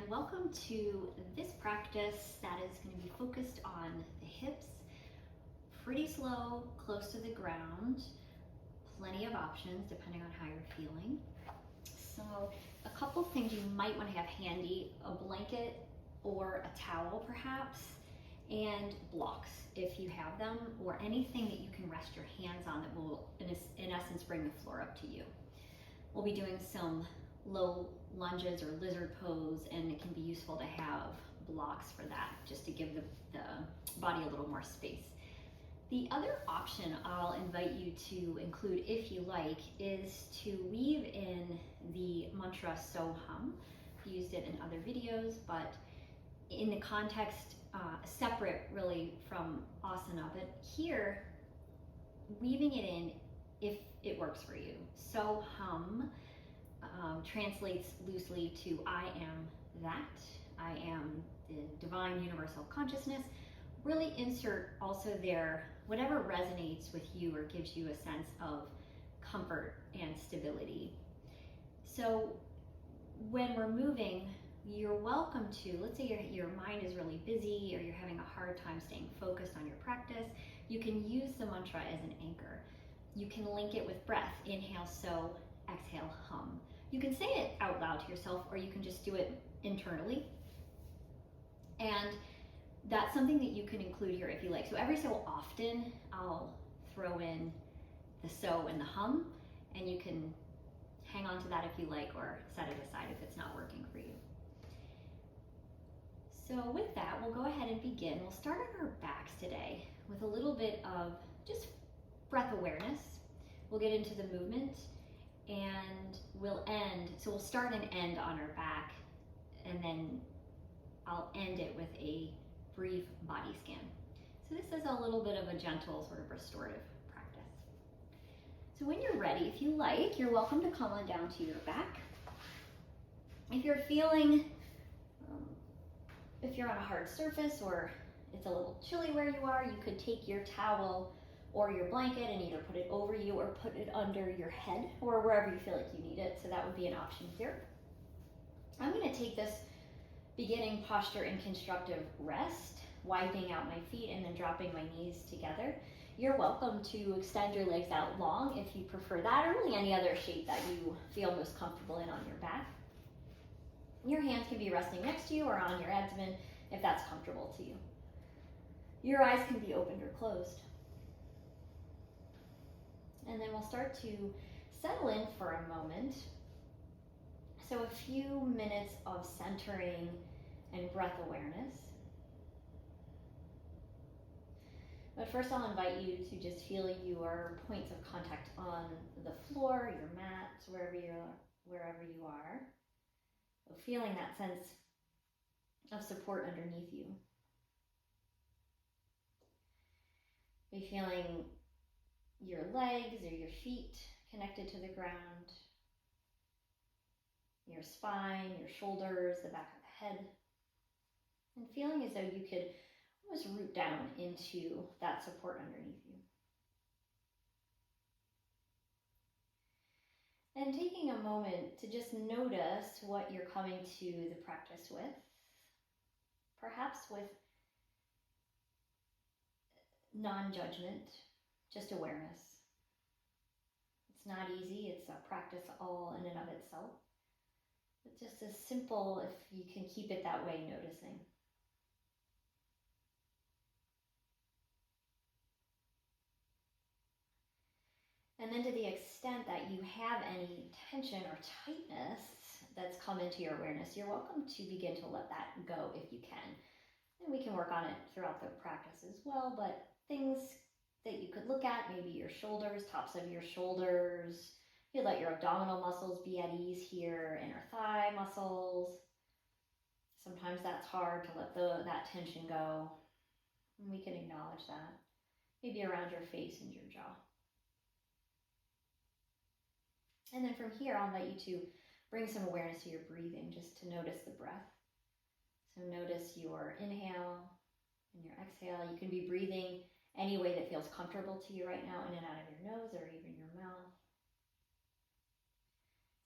welcome to this practice that is going to be focused on the hips, pretty slow, close to the ground, plenty of options depending on how you're feeling. So a couple things you might want to have handy: a blanket or a towel perhaps, and blocks if you have them, or anything that you can rest your hands on that will in essence bring the floor up to you. We'll be doing some low lunges or lizard pose, and it can be useful to have blocks for that, just to give the body a little more space. The other option I'll invite you to include, if you like, is to weave in the mantra So Hum. I've used it in other videos, but in the context separate really from asana, but here weaving it in if it works for you. So Hum translates loosely to I am that, I am the divine universal consciousness. Really insert also there whatever resonates with you or gives you a sense of comfort and stability. So when we're moving, you're welcome to, let's say your mind is really busy or you're having a hard time staying focused on your practice, you can use the mantra as an anchor. You can link it with breath. Inhale so, exhale hum. You can say it out loud to yourself, or you can just do it internally. And that's something that you can include here if you like. So every so often I'll throw in the so and the hum, and you can hang on to that if you like, or set it aside if it's not working for you. So with that, we'll go ahead and begin. We'll start on our backs today with a little bit of just breath awareness. We'll get into the movement, and we'll end. So we'll start and end on our back, and then I'll end it with a brief body scan. So this is a little bit of a gentle sort of restorative practice. So when you're ready, if you like, you're welcome to come on down to your back. If you're feeling, if you're on a hard surface or it's a little chilly where you are, you could take your towel or your blanket and either put it over you or put it under your head or wherever you feel like you need it. So that would be an option here. I'm going to take this beginning posture in constructive rest, widening out my feet and then dropping my knees together. You're welcome to extend your legs out long if you prefer that, or really any other shape that you feel most comfortable in on your back. Your hands can be resting next to you or on your abdomen if that's comfortable to you. Your eyes can be opened or closed. And then we'll start to settle in for a moment. So a few minutes of centering and breath awareness. But first I'll invite you to just feel your points of contact on the floor, your mat, wherever you are. So feeling that sense of support underneath you. Be feeling your legs or your feet connected to the ground, your spine, your shoulders, the back of the head, and feeling as though you could almost root down into that support underneath you. And taking a moment to just notice what you're coming to the practice with, perhaps with non-judgment, just awareness. It's not easy, it's a practice all in and of itself. But just as simple, if you can keep it that way, noticing. And then to the extent that you have any tension or tightness that's come into your awareness, you're welcome to begin to let that go if you can. And we can work on it throughout the practice as well, but things that you could look at, maybe your shoulders, tops of your shoulders. You let your abdominal muscles be at ease here, inner thigh muscles. Sometimes that's hard to let that tension go. And we can acknowledge that. Maybe around your face and your jaw. And then from here, I'll invite you to bring some awareness to your breathing, just to notice the breath. So notice your inhale and your exhale. You can be breathing any way that feels comfortable to you right now, in and out of your nose or even your mouth.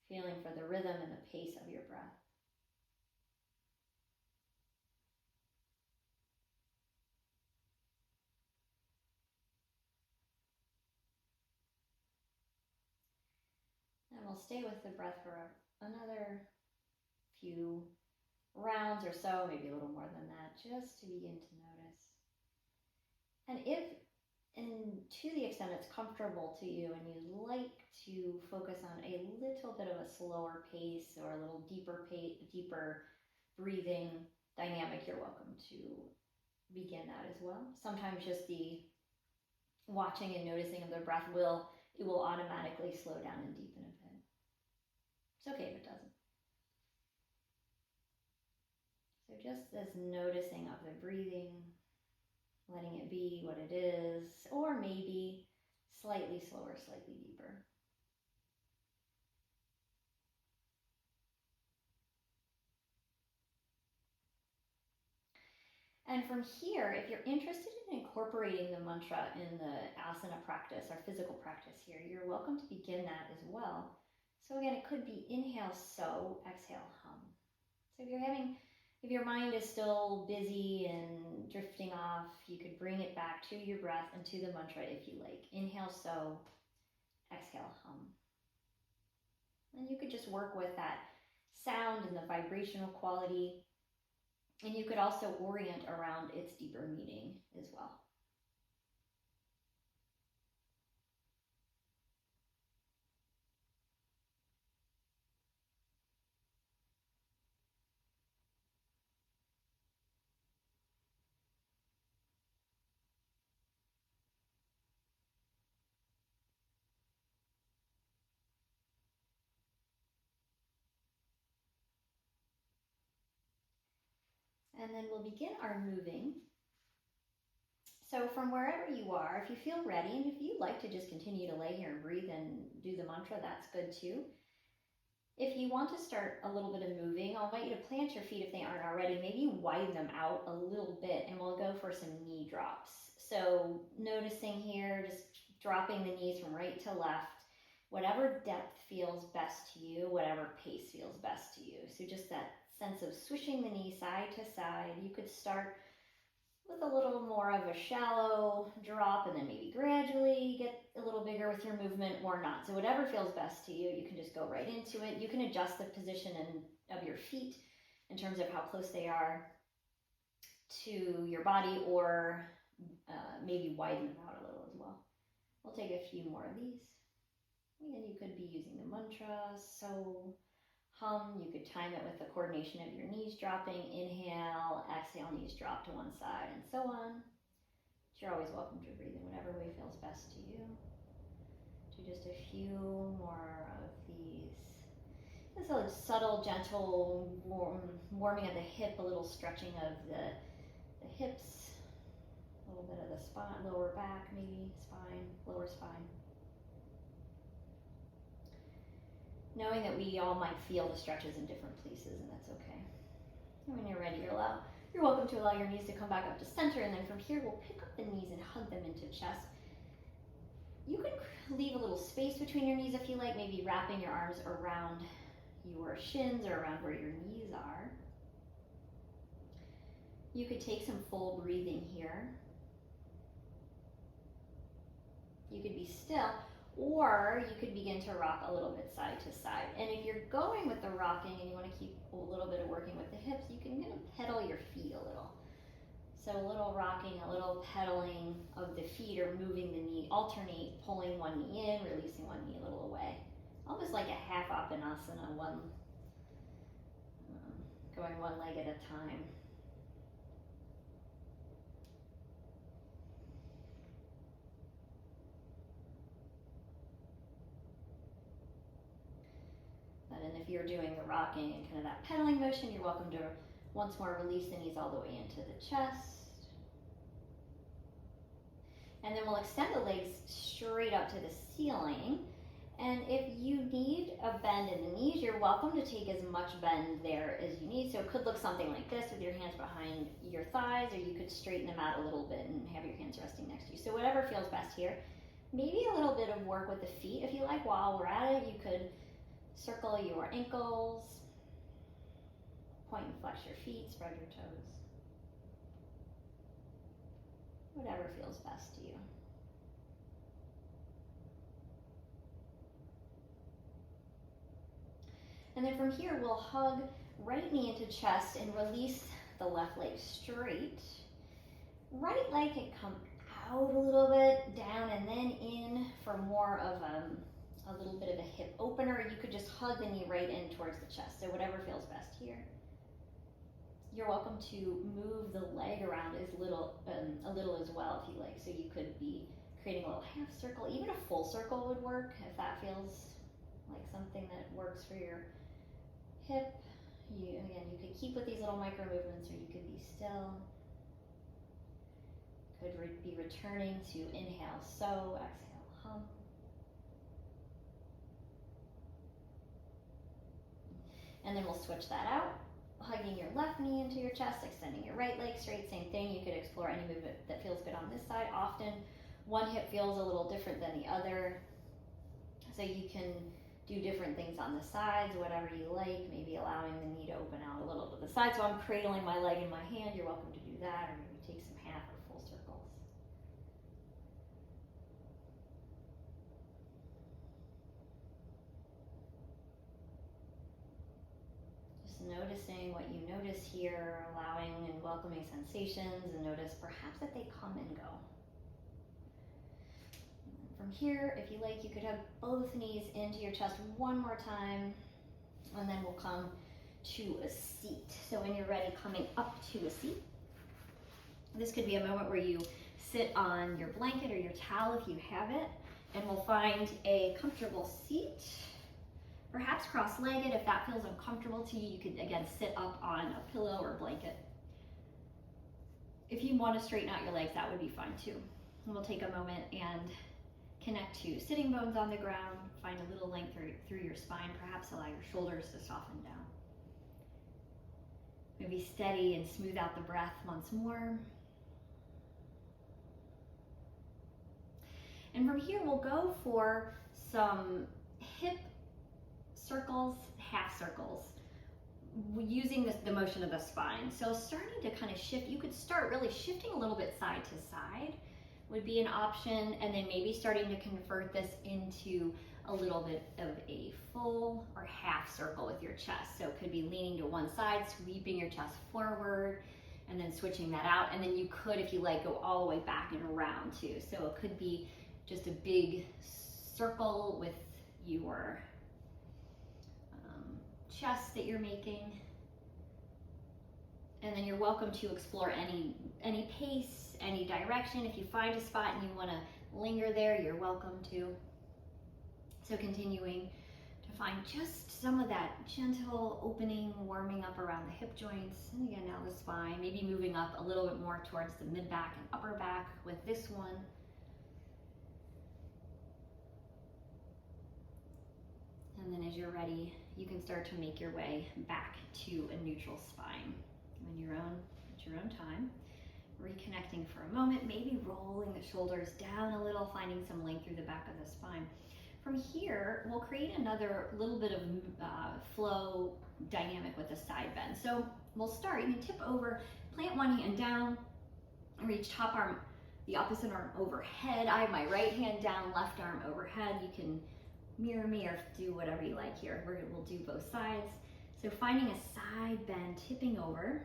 Feeling for the rhythm and the pace of your breath. we'll stay with the breath for another few rounds or so, maybe a little more than that, just to begin to notice. And to the extent it's comfortable to you and you'd like to focus on a little bit of a slower pace or a little deeper breathing dynamic, you're welcome to begin that as well. Sometimes just the watching and noticing of the breath will automatically slow down and deepen a bit. It's okay if it doesn't. So just this noticing of the breathing, letting it be what it is, or maybe slightly slower, slightly deeper. And from here, if you're interested in incorporating the mantra in the asana practice, our physical practice here, you're welcome to begin that as well. So again, it could be inhale, so, exhale, hum. So if your mind is still busy and drifting off, you could bring it back to your breath and to the mantra if you like. Inhale, so, exhale, hum. And you could just work with that sound and the vibrational quality. And you could also orient around its deeper meaning as well. And then we'll begin our moving. So from wherever you are, if you feel ready, and if you'd like to just continue to lay here and breathe and do the mantra, that's good too. If you want to start a little bit of moving, I'll invite you to plant your feet if they aren't already. Maybe widen them out a little bit, and we'll go for some knee drops. So noticing here, just dropping the knees from right to left, whatever depth feels best to you, whatever pace feels best to you. So just that sense of swishing the knee side to side. You could start with a little more of a shallow drop and then maybe gradually get a little bigger with your movement or not. So whatever feels best to you, you can just go right into it. You can adjust the position of your feet in terms of how close they are to your body, or maybe widen them out a little as well. We'll take a few more of these. Again, you could be using the mantra, so, hum. You could time it with the coordination of your knees dropping. Inhale, exhale, knees drop to one side, and so on. But you're always welcome to breathe in whatever way feels best to you. Do just a few more of these. This is a subtle, gentle warming of the hip, a little stretching of the hips, a little bit of the spine, lower back, maybe spine, lower spine. Knowing that we all might feel the stretches in different places, and that's okay. And when you're ready, you're welcome to allow your knees to come back up to center, and then from here we'll pick up the knees and hug them into chest. You can leave a little space between your knees if you like, maybe wrapping your arms around your shins or around where your knees are. You could take some full breathing here. You could be still, or you could begin to rock a little bit side to side. And if you're going with the rocking and you want to keep a little bit of working with the hips, you can kind of pedal your feet a little. So a little rocking, a little pedaling of the feet, or moving the knee, alternate, pulling one knee in, releasing one knee a little away. Almost like a half appanasana, going one leg at a time. And if you're doing the rocking and kind of that pedaling motion, you're welcome to once more release the knees all the way into the chest. And then we'll extend the legs straight up to the ceiling. And if you need a bend in the knees, you're welcome to take as much bend there as you need. So it could look something like this with your hands behind your thighs, or you could straighten them out a little bit and have your hands resting next to you. So whatever feels best here. Maybe a little bit of work with the feet if you like. While we're at it, you could circle your ankles, point and flex your feet, spread your toes. Whatever feels best to you. And then from here, we'll hug right knee into chest and release the left leg straight. Right leg can come out a little bit, down and then in for more of a little bit of a hip opener. You could just hug the knee right in towards the chest, so whatever feels best here. You're welcome to move the leg around a little as well if you like. So you could be creating a little half circle, even a full circle would work if that feels like something that works for your hip. You could keep with these little micro movements, or you could be still. Could be returning to inhale, so, exhale, hum. And then we'll switch that out. Hugging your left knee into your chest, extending your right leg straight, same thing. You could explore any movement that feels good on this side. Often one hip feels a little different than the other, so you can do different things on the sides, whatever you like, maybe allowing the knee to open out a little to the side. So I'm cradling my leg in my hand, you're welcome to do that, or maybe take some half or full circles. Noticing what you notice here, allowing and welcoming sensations, and notice perhaps that they come and go. And from here, if you like, you could have both knees into your chest one more time, and then we'll come to a seat. So when you're ready, coming up to a seat. This could be a moment where you sit on your blanket or your towel if you have it, and we'll find a comfortable seat. Perhaps cross-legged. If that feels uncomfortable to you, you could again sit up on a pillow or blanket. If you want to straighten out your legs, that would be fine too. And we'll take a moment and connect to sitting bones on the ground. Find a little length through your spine. Perhaps allow your shoulders to soften down. Maybe steady and smooth out the breath once more. And from here, we'll go for some hip circles, half circles, using the motion of the spine. So starting to kind of shift, you could start really shifting a little bit side to side would be an option, and then maybe starting to convert this into a little bit of a full or half circle with your chest. So it could be leaning to one side, sweeping your chest forward, and then switching that out. And then you could, if you like, go all the way back and around too. So it could be just a big circle with your chest that you're making, and then you're welcome to explore any pace, any direction. If you find a spot and you want to linger there, you're welcome to. So continuing to find just some of that gentle opening, warming up around the hip joints, and again now the spine, maybe moving up a little bit more towards the mid back and upper back with this one. And then as you're ready, you can start to make your way back to a neutral spine at your own time. Reconnecting for a moment, maybe rolling the shoulders down a little, finding some length through the back of the spine. From here, we'll create another little bit of flow dynamic with a side bend. So we'll start, you can tip over, plant one hand down, reach top arm, the opposite arm overhead. I have my right hand down, left arm overhead. You can mirror me or do whatever you like here. We'll do both sides. So finding a side bend, tipping over.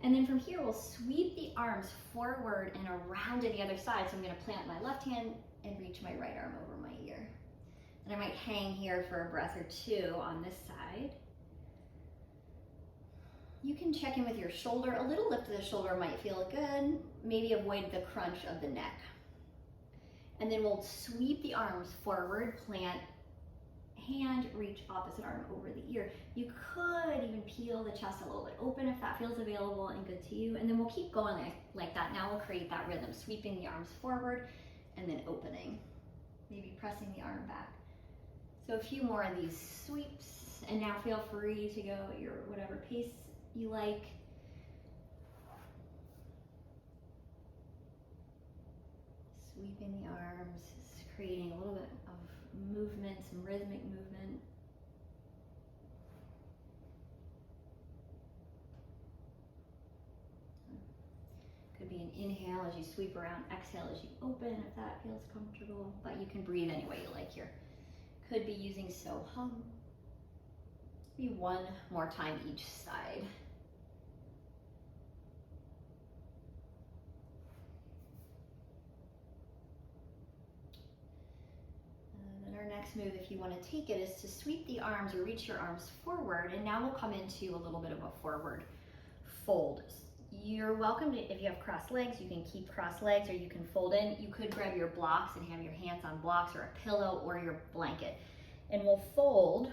And then from here, we'll sweep the arms forward and around to the other side. So I'm gonna plant my left hand and reach my right arm over my ear. And I might hang here for a breath or two on this side. You can check in with your shoulder. A little lift of the shoulder might feel good. Maybe avoid the crunch of the neck. And then we'll sweep the arms forward, plant hand, reach opposite arm over the ear. You could even peel the chest a little bit open if that feels available and good to you. And then we'll keep going like that. Now we'll create that rhythm, sweeping the arms forward and then opening, maybe pressing the arm back. So a few more of these sweeps, and now feel free to go at your whatever pace you like. Sweeping the arms, creating a little bit of movement, some rhythmic movement. Could be an inhale as you sweep around, exhale as you open if that feels comfortable, but you can breathe any way you like here. Could be using so hum. Maybe one more time each side. And then our next move, if you want to take it, is to sweep the arms or reach your arms forward. And now we'll come into a little bit of a forward fold. You're welcome to, if you have crossed legs, you can keep crossed legs or you can fold in. You could grab your blocks and have your hands on blocks or a pillow or your blanket. And we'll fold.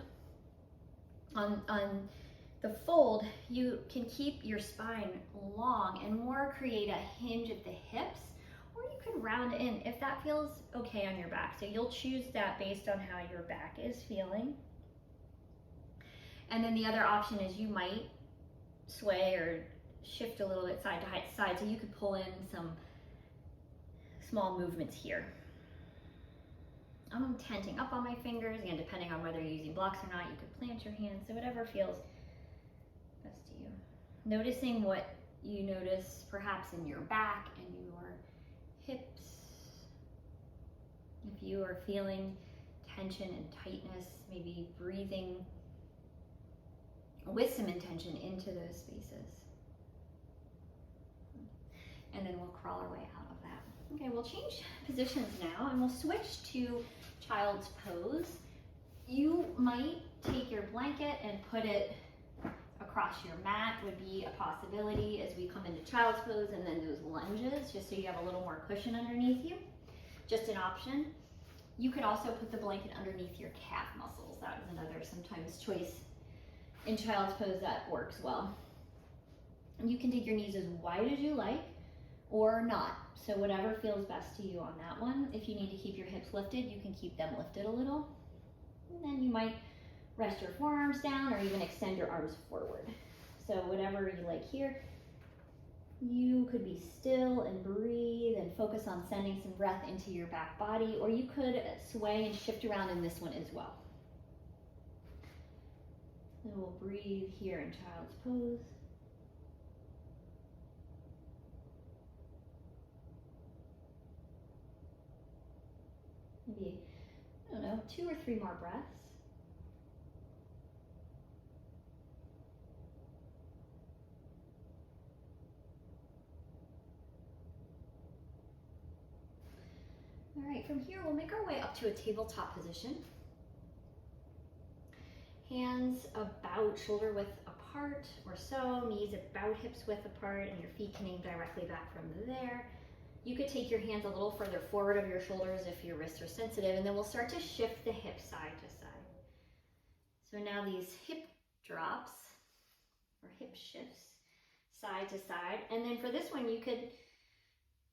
On the fold, you can keep your spine long and more create a hinge at the hips, or you could round in if that feels okay on your back. So you'll choose that based on how your back is feeling. And then the other option is you might sway or shift a little bit side to side, so you could pull in some small movements here. I'm tenting up on my fingers, and depending on whether you're using blocks or not, you could plant your hands, so whatever feels best to you. Noticing what you notice perhaps in your back and your hips. If you are feeling tension and tightness, maybe breathing with some intention into those spaces. And then we'll crawl our way out of that. Okay, we'll change positions now and we'll switch to child's pose. You might take your blanket and put it across your mat, would be a possibility as we come into child's pose, and then those lunges, just so you have a little more cushion underneath you. Just an option. You could also put the blanket underneath your calf muscles. That was another sometimes choice in child's pose that works well. And you can take your knees as wide as you like or not. So whatever feels best to you on that one. If you need to keep your hips lifted, you can keep them lifted a little. And then you might rest your forearms down or even extend your arms forward. So whatever you like here. You could be still and breathe and focus on sending some breath into your back body, or you could sway and shift around in this one as well. And we'll breathe here in child's pose. Maybe, I don't know, 2 or 3 more breaths. All right, from here we'll make our way up to a tabletop position. Hands about shoulder width apart or so, knees about hips width apart, and your feet can aim directly back from there. You could take your hands a little further forward of your shoulders if your wrists are sensitive, and then we'll start to shift the hips side to side. So now these hip drops or hip shifts side to side, and then for this one you could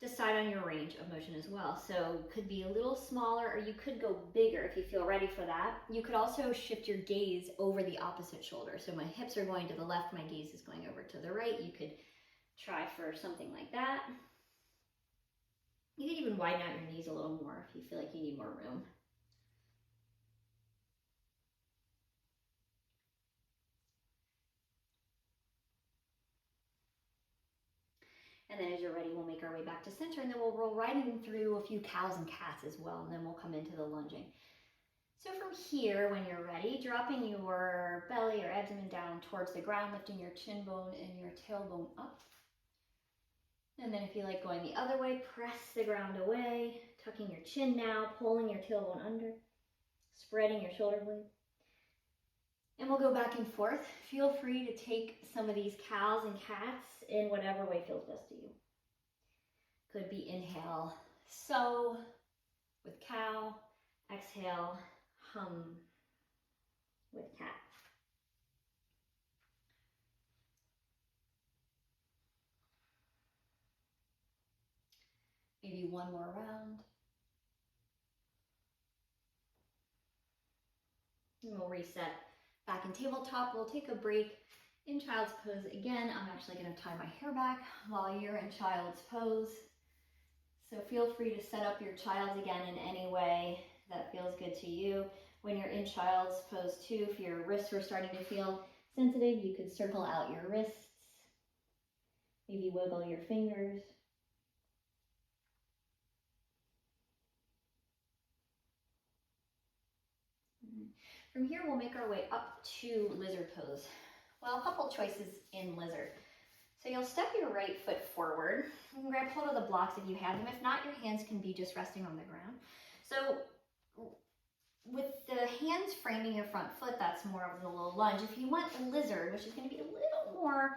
decide on your range of motion as well. So could be a little smaller or you could go bigger if you feel ready for that. You could also shift your gaze over the opposite shoulder. So my hips are going to the left, my gaze is going over to the right. You could try for something like that. You could even widen out your knees a little more if you feel like you need more room. And then as you're ready, we'll make our way back to center, and then we'll roll right in through a few cows and cats as well, and then we'll come into the lunging. So from here, when you're ready, dropping your belly or abdomen down towards the ground, lifting your chin bone and your tailbone up. And then if you like going the other way, press the ground away, tucking your chin now, pulling your tailbone under, spreading your shoulder blade. And we'll go back and forth. Feel free to take some of these cows and cats in whatever way feels best to you. Could be inhale, so with cow, exhale, hum with cat. Maybe one more round. And we'll reset back in tabletop. We'll take a break in child's pose. Again, I'm actually going to tie my hair back while you're in child's pose. So feel free to set up your child again in any way that feels good to you. When you're in child's pose too, if your wrists were starting to feel sensitive, you could circle out your wrists. Maybe wiggle your fingers. From here, we'll make our way up to lizard pose. Well, a couple choices in lizard. So you'll step your right foot forward. You can grab hold of the blocks if you have them. If not, your hands can be just resting on the ground. So with the hands framing your front foot, that's more of the low lunge. If you want a lizard, which is going to be a little more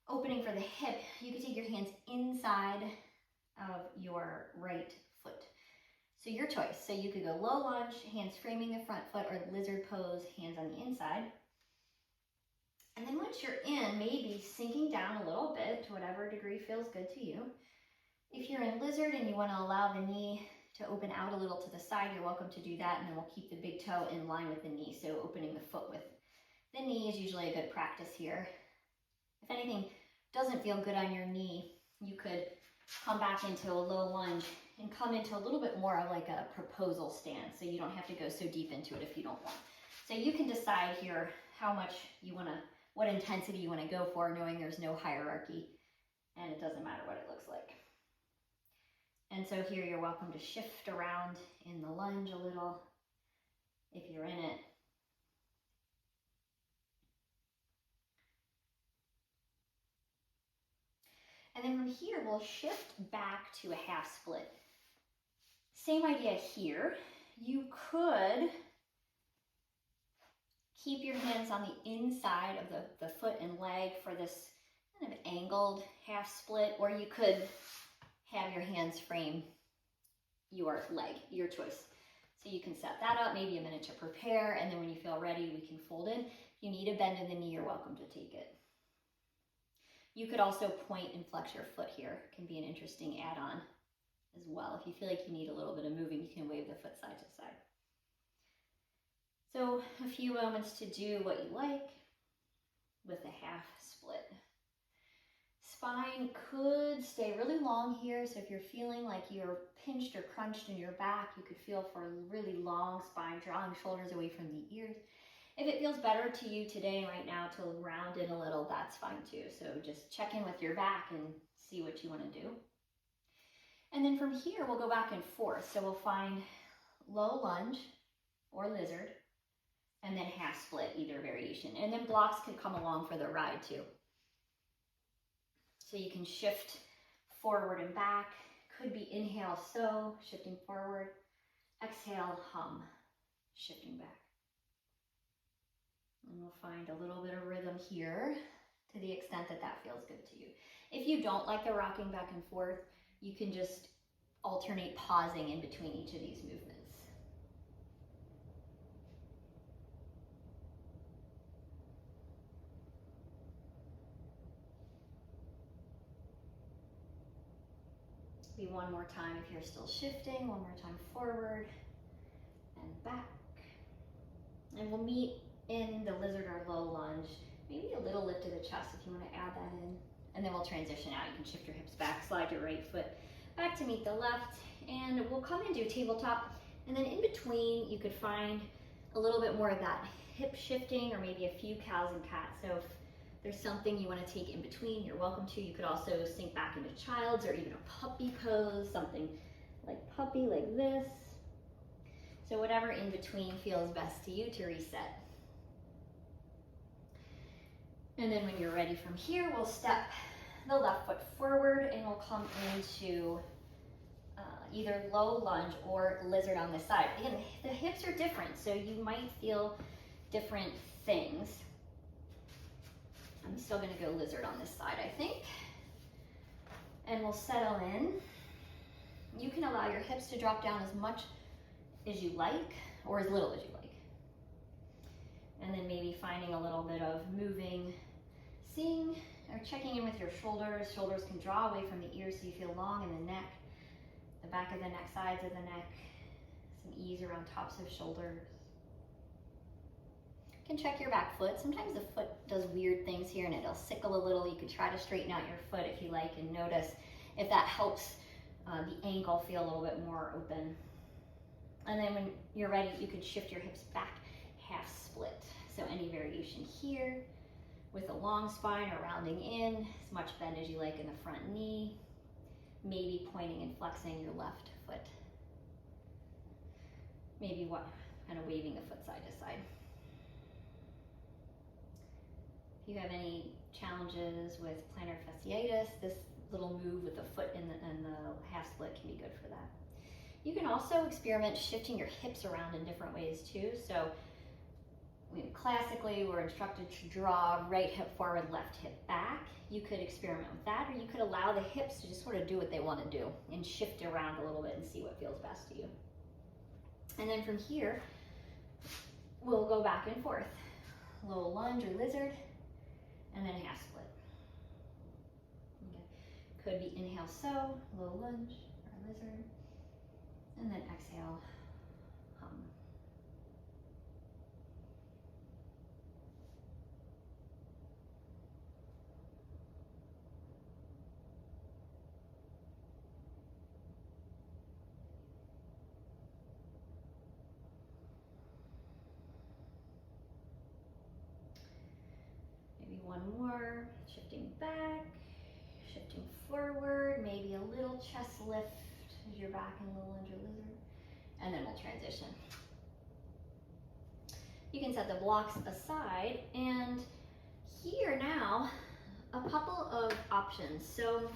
opening for the hip, you can take your hands inside of your right foot. So your choice. So you could go low lunge, hands framing the front foot, or lizard pose, hands on the inside. And then once you're in, maybe sinking down a little bit to whatever degree feels good to you. If you're in lizard and you want to allow the knee to open out a little to the side, you're welcome to do that, and then we'll keep the big toe in line with the knee, so opening the foot with the knee is usually a good practice here. If anything doesn't feel good on your knee, you could come back into a low lunge and come into a little bit more of like a proposal stance, so you don't have to go so deep into it if you don't want. So you can decide here how much you want to, what intensity you want to go for, knowing there's no hierarchy and it doesn't matter what it looks like. And so here you're welcome to shift around in the lunge a little if you're in it. And then from here, we'll shift back to a half split. Same idea here. You could keep your hands on the inside of the foot and leg for this kind of angled half split, or you could have your hands frame your leg, your choice. So you can set that up, maybe a minute to prepare, and then when you feel ready, we can fold in. If you need a bend in the knee, you're welcome to take it. You could also point and flex your foot here. It can be an interesting add-on as well. If you feel like you need a little bit of moving, you can wave the foot side to side. So a few moments to do what you like with the half split. Spine could stay really long here, so if you're feeling like you're pinched or crunched in your back, you could feel for a really long spine, drawing shoulders away from the ears. If it feels better to you today, right now, to round in a little, that's fine too. So just check in with your back and see what you want to do. And then from here, we'll go back and forth. So we'll find low lunge or lizard, and then half split, either variation. And then blocks can come along for the ride too. So you can shift forward and back. Could be inhale, so, shifting forward. Exhale, hum, shifting back. And we'll find a little bit of rhythm here to the extent that that feels good to you. If you don't like the rocking back and forth, you can just alternate pausing in between each of these movements. Be one more time if you're still shifting, one more time forward and back. And we'll meet in the lizard or low lunge, maybe a little lift of the chest if you want to add that in. And then we'll transition out. You can shift your hips back, slide your right foot back to meet the left, and we'll come into tabletop. And then in between, you could find a little bit more of that hip shifting, or maybe a few cows and cats. So if there's something you want to take in between, you're welcome to. You could also sink back into child's or even a puppy pose, something like puppy, like this. So whatever in between feels best to you to reset. And then when you're ready from here, we'll step the left foot forward and we'll come into either low lunge or lizard on this side. Again, the hips are different, so you might feel different things. I'm still gonna go lizard on this side, I think. And we'll settle in. You can allow your hips to drop down as much as you like, or as little as you like. And then maybe finding a little bit of moving, seeing or checking in with your shoulders. Shoulders can draw away from the ears so you feel long in the neck, the back of the neck, sides of the neck, some ease around tops of shoulders. You can check your back foot. Sometimes the foot does weird things here and it'll sickle a little. You can try to straighten out your foot if you like and notice if that helps the ankle feel a little bit more open. And then when you're ready, you can shift your hips back, half split. So any variation here with a long spine or rounding in, as much bend as you like in the front knee, maybe pointing and flexing your left foot. Maybe kind of waving the foot side to side. you have any challenges with plantar fasciitis, this little move with the foot in the half split can be good for that. You can also experiment shifting your hips around in different ways too. So classically, we're instructed to draw right hip forward, left hip back. You could experiment with that, or you could allow the hips to just sort of do what they want to do and shift around a little bit and see what feels best to you. And then from here, we'll go back and forth. Low lunge or lizard, and then half split. Okay. Could be inhale so, low lunge or lizard, and then exhale, hum. Maybe one more, shifting back, shifting forward, maybe a little chest lift as you're back in low lunge or lizard, and then we'll transition. You can set the blocks aside, and here now, a couple of options. So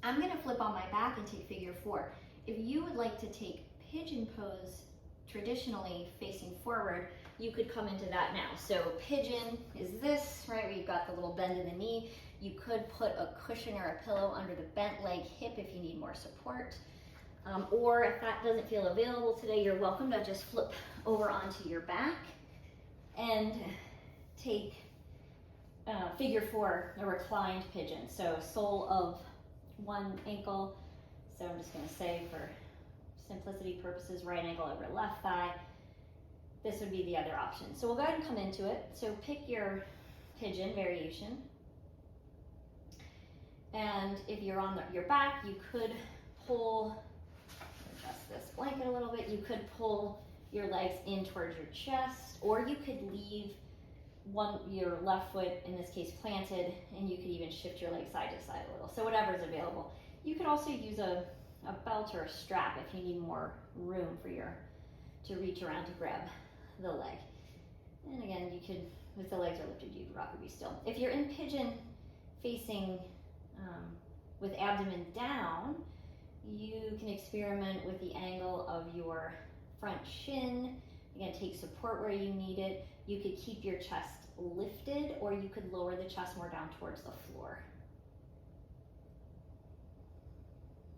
I'm gonna flip on my back and take figure 4. If you would like to take pigeon pose traditionally facing forward, you could come into that now. So pigeon is this, right, where you've got the little bend in the knee. You could put a cushion or a pillow under the bent leg hip if you need more support. Or if that doesn't feel available today, you're welcome to just flip over onto your back and take figure 4, a reclined pigeon. So sole of one ankle. So I'm just gonna say for simplicity purposes, right ankle over left thigh. This would be the other option. So we'll go ahead and come into it. So pick your pigeon variation. And if you're on your back, you could pull, adjust this blanket a little bit, you could pull your legs in towards your chest, or you could leave your left foot, in this case, planted, and you could even shift your leg side to side a little. So whatever is available. You could also use a belt or a strap if you need more room for to reach around to grab the leg. And again, you could, if the legs are lifted, you could rock or be still. If you're in pigeon facing with abdomen down, you can experiment with the angle of your front shin. Again, take support where you need it. You could keep your chest lifted, or you could lower the chest more down towards the floor.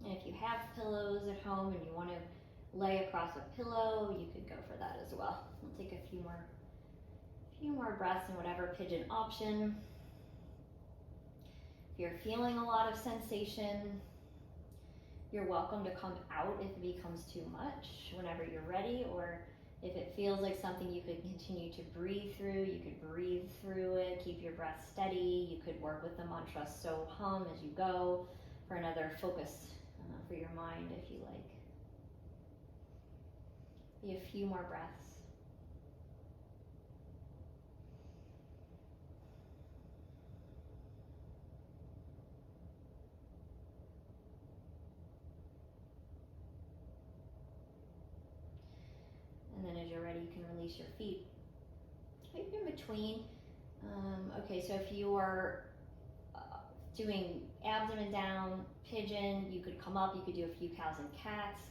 And if you have pillows at home and you want to lay across a pillow, you could go for that as well. We'll take a few more breaths in whatever pigeon option. If you're feeling a lot of sensation, you're welcome to come out if it becomes too much whenever you're ready, or if it feels like something you could continue to breathe through, you could breathe through it, keep your breath steady. You could work with the mantra so hum as you go for another focus for your mind if you like. Be a few more breaths. And then as you're ready, you can release your feet. Maybe in between. Okay, so if you are doing abdomen down, pigeon, you could come up, you could do a few cows and cats.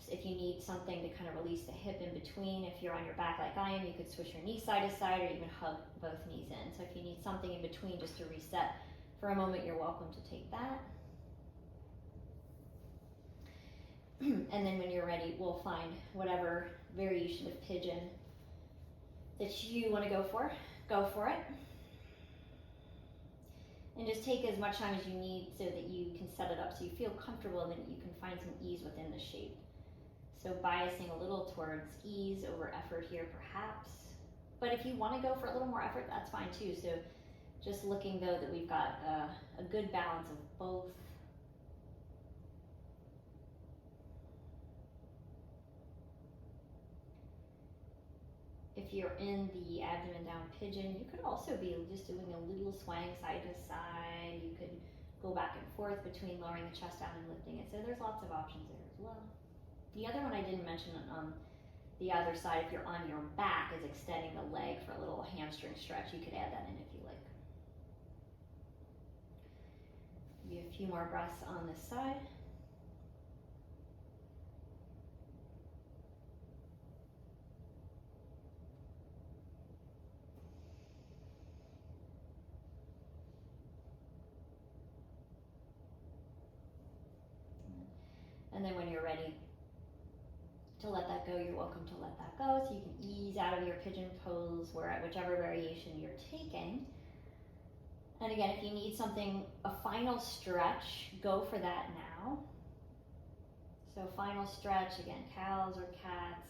If you need something to kind of release the hip in between, if you're on your back like I am, you could switch your knees side to side or even hug both knees in. So if you need something in between just to reset for a moment, you're welcome to take that. And then when you're ready, we'll find whatever variation of pigeon that you want to go for it. And just take as much time as you need so that you can set it up so you feel comfortable and that you can find some ease within the shape. So biasing a little towards ease over effort here perhaps. But if you want to go for a little more effort, that's fine too. So just looking though that we've got a good balance of both. If you're in the abdomen down pigeon, you could also be just doing a little swaying side to side. You could go back and forth between lowering the chest down and lifting it. So there's lots of options there as well. The other one I didn't mention The other side, if you're on your back, is extending the leg for a little hamstring stretch. You could add that in if you like. Maybe a few more breaths on this side. And then when you're ready to let that go, you're welcome to let that go. So you can ease out of your pigeon pose, whichever variation you're taking. And again, if you need something, a final stretch, go for that now. So final stretch, again, cows or cats,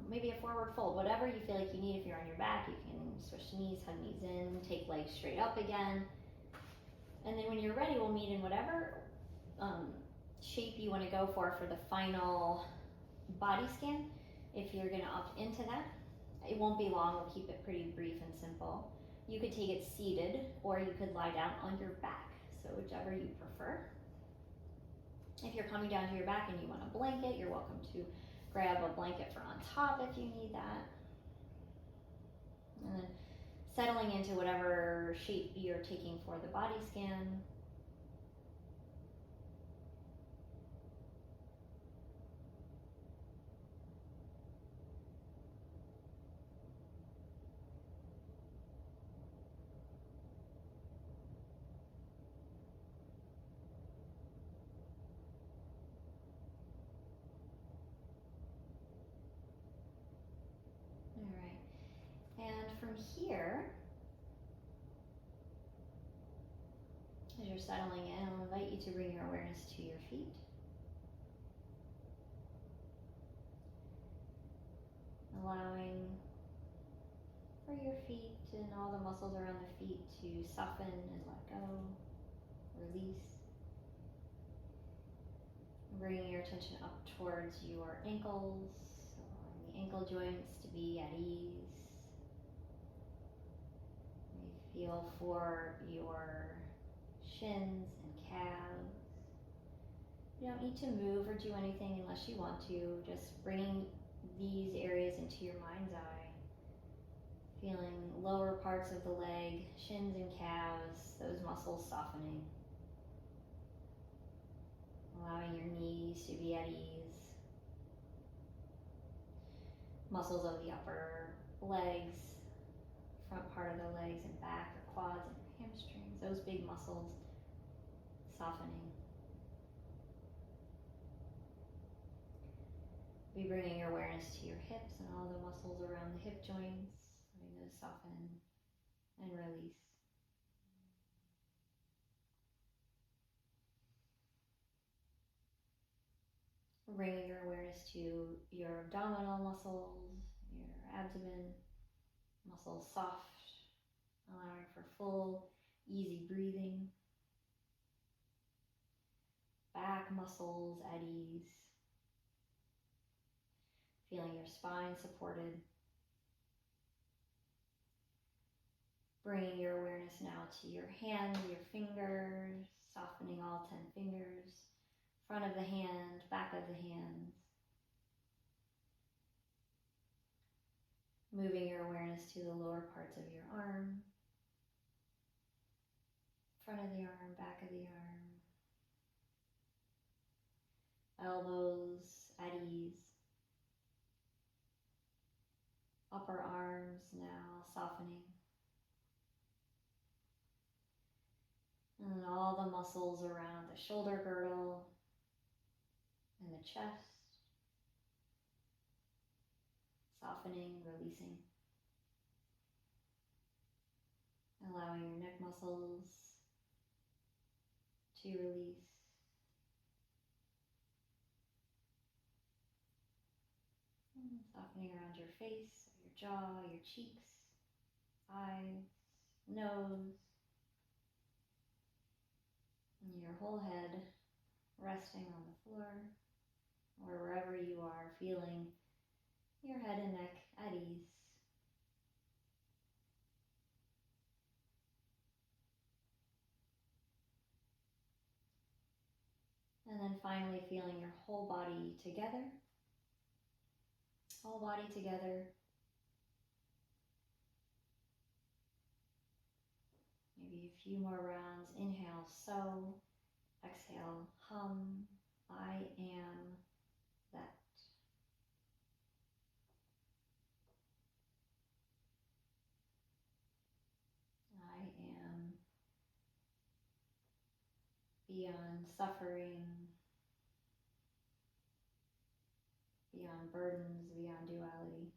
maybe a forward fold, whatever you feel like you need. If you're on your back, you can switch knees, hug knees in, take legs straight up again. And then when you're ready, we'll meet in whatever shape you want to go for the final body scan. If you're going to opt into that, it won't be long. We'll keep it pretty brief and simple. You could take it seated, or you could lie down on your back, so whichever you prefer. If you're coming down to your back and you want a blanket, you're welcome to grab a blanket for on top if you need that. And then settling into whatever shape you're taking for the body scan. And from here, as you're settling in, I'll invite you to bring your awareness to your feet. Allowing for your feet and all the muscles around the feet to soften and let go, release. Bringing your attention up towards your ankles, allowing the ankle joints to be at ease. Feel for your shins and calves. You don't need to move or do anything unless you want to. Just bringing these areas into your mind's eye. Feeling lower parts of the leg, shins and calves, those muscles softening. Allowing your knees to be at ease. Muscles of the upper legs, front part of the legs and back, or quads and hamstrings, those big muscles softening. Be bringing your awareness to your hips and all the muscles around the hip joints, letting those soften and release. Bringing your awareness to your abdominal muscles, your abdomen, muscles soft, allowing for full, easy breathing. Back muscles at ease. Feeling your spine supported. Bringing your awareness now to your hands, your fingers, softening all 10 fingers. Front of the hand, back of the hands. Moving your awareness to the lower parts of your arm. Front of the arm, back of the arm. Elbows at ease. Upper arms now softening. And all the muscles around the shoulder girdle and the chest. Softening, releasing. Allowing your neck muscles to release. And softening around your face, your jaw, your cheeks, eyes, nose, and your whole head resting on the floor or wherever you are, feeling your head and neck at ease. And then finally feeling your whole body together. Whole body together. Maybe a few more rounds. Inhale, so. Exhale, hum. I am that. I am beyond suffering, beyond burdens, beyond duality,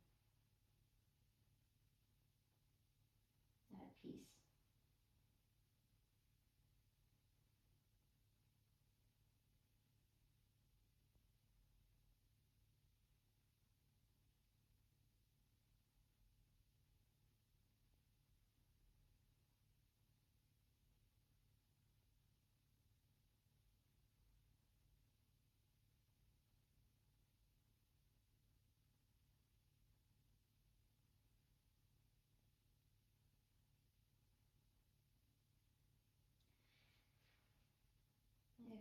at peace.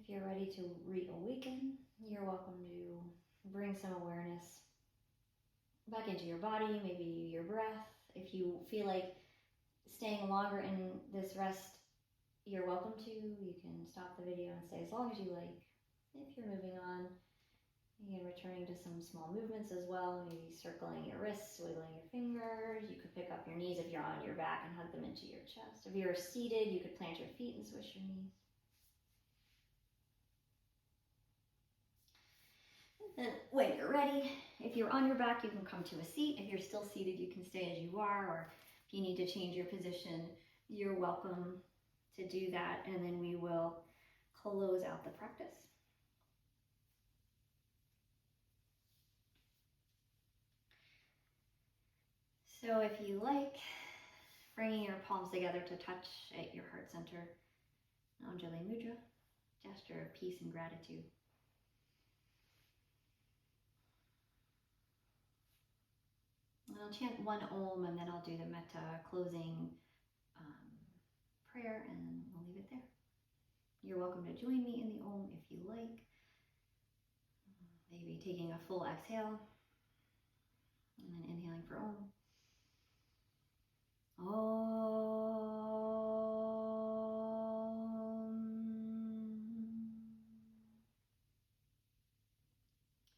If you're ready to reawaken, you're welcome to bring some awareness back into your body, maybe your breath. If you feel like staying longer in this rest, you're welcome to. You can stop the video and stay as long as you like. If you're moving on, again, returning to some small movements as well, maybe circling your wrists, wiggling your fingers. You could pick up your knees if you're on your back and hug them into your chest. If you're seated, you could plant your feet and swish your knees. Then when you're ready, if you're on your back, you can come to a seat. If you're still seated, you can stay as you are, or if you need to change your position, you're welcome to do that, and then we will close out the practice. So if you like, bringing your palms together to touch at your heart center, Anjali Mudra, gesture of peace and gratitude. And I'll chant one Om, and then I'll do the metta closing prayer, and then we'll leave it there. You're welcome to join me in the Om if you like. Maybe taking a full exhale, and then inhaling for Om.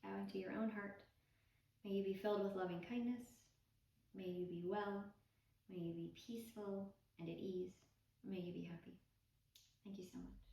Bow into your own heart. May you be filled with loving kindness. May you be well. May you be peaceful and at ease. May you be happy. Thank you so much.